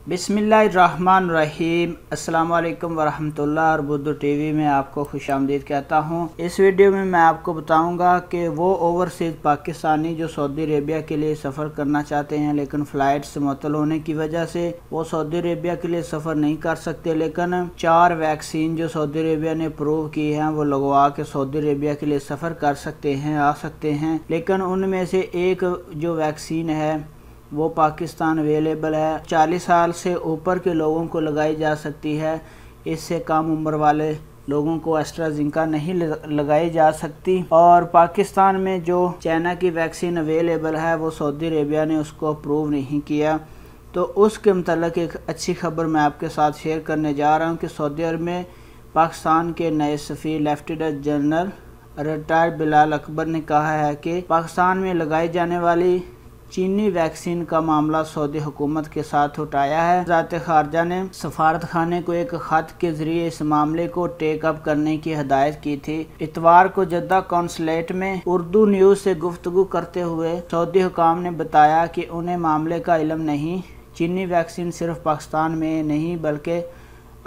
बिस्मिल्लाहिर्रहमानिर्रहीम। अस्सलाम वालेकुम वरहमतुल्लाह और बुद्धू टीवी में आपको खुश आमदीद कहता हूँ। इस वीडियो में मैं आपको बताऊंगा कि वो ओवरसीज़ पाकिस्तानी जो सऊदी अरेबिया के लिए सफ़र करना चाहते हैं लेकिन फ़्लाइट्स मुअत्तल होने की वजह से वो सऊदी अरेबिया के लिए सफ़र नहीं कर सकते, लेकिन 4 वैक्सीन जो सऊदी अरेबिया ने अप्रूव की हैं वो लगवा के सऊदी अरेबिया के लिए सफ़र कर सकते हैं, आ सकते हैं। लेकिन उनमें से एक जो वैक्सीन है वो पाकिस्तान अवेलेबल है, 40 साल से ऊपर के लोगों को लगाई जा सकती है। इससे कम उम्र वाले लोगों को एस्ट्राज़ेनेका नहीं लगाई जा सकती। और पाकिस्तान में जो चाइना की वैक्सीन अवेलेबल है वो सऊदी अरेबिया ने उसको अप्रूव नहीं किया। तो उसके मतलब एक अच्छी खबर मैं आपके साथ शेयर करने जा रहा हूँ कि सऊदी अरब में पाकिस्तान के नए सफ़ीर lieutenant general retired Bilal Akbar ने कहा है कि पाकिस्तान में लगाई जाने वाली चीनी वैक्सीन का मामला सऊदी हुकूमत के साथ उठाया है। वज़ारत ख़ारजा ने सफारत खाने को एक ख़त के ज़रिए इस मामले को टेक अप करने की हिदायत की थी। इतवार को जद्दा कौंसलेट में उर्दू न्यूज़ से गुफ्तगू करते हुए सऊदी हुकाम ने बताया कि उन्हें मामले का इल्म नहीं। चीनी वैक्सीन सिर्फ पाकिस्तान में नहीं बल्कि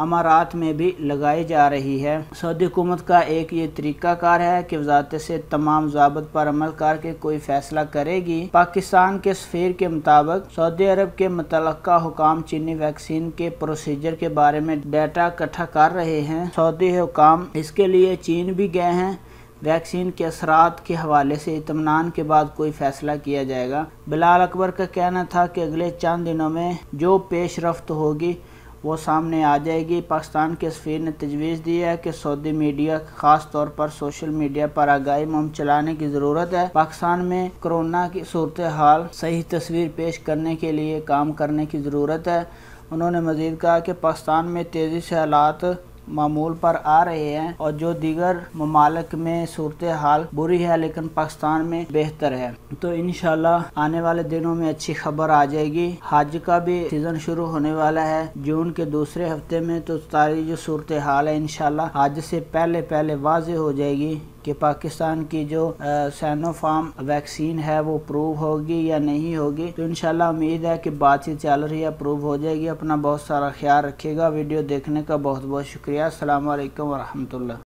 अमारात में भी लगाई जा रही है। सऊदी हुकूमत का एक ये तरीक़ाकार है कि वज़ारत से तमाम ज़ाबत पर अमल करके कोई फ़ैसला करेगी। पाकिस्तान के सफ़ीर के मुताबिक सऊदी अरब के मुतल्लका हुकाम चीनी वैक्सीन के प्रोसीजर के बारे में डाटा इकट्ठा कर रहे हैं। सऊदी हुकाम इसके लिए चीन भी गए हैं। वैक्सीन के असरात के हवाले से इत्मीनान के बाद कोई फ़ैसला किया जाएगा। बिलाल अकबर का कहना था कि अगले चंद दिनों में जो पेशरफ्त होगी वो सामने आ जाएगी। पाकिस्तान के सफ़ीर ने तजवीज़ दी है कि सऊदी मीडिया ख़ास तौर पर सोशल मीडिया पर आगाही मुहिम चलाने की ज़रूरत है। पाकिस्तान में कोरोना की सूरत हाल सही तस्वीर पेश करने के लिए काम करने की ज़रूरत है। उन्होंने मज़ीद कहा कि पाकिस्तान में तेज़ी से हालात मामूल पर आ रहे हैं और जो दीगर ममालिक में सूरत हाल बुरी है लेकिन पाकिस्तान में बेहतर है। तो इंशाल्लाह आने वाले दिनों में अच्छी खबर आ जाएगी। हज का भी सीज़न शुरू होने वाला है जून के दूसरे हफ्ते में। तो सारी जो सूरत हाल है इंशाल्लाह हज से पहले वाज़ेह हो जाएगी कि पाकिस्तान की जो सिनोफार्म वैक्सीन है वो अप्रूव होगी या नहीं होगी। तो इंशाल्लाह उम्मीद है कि बातचीत चल रही है, अप्रूव हो जाएगी। अपना बहुत सारा ख्याल रखिएगा। वीडियो देखने का बहुत बहुत शुक्रिया। अस्सलाम वालेकुम वरहमतुल्लाह।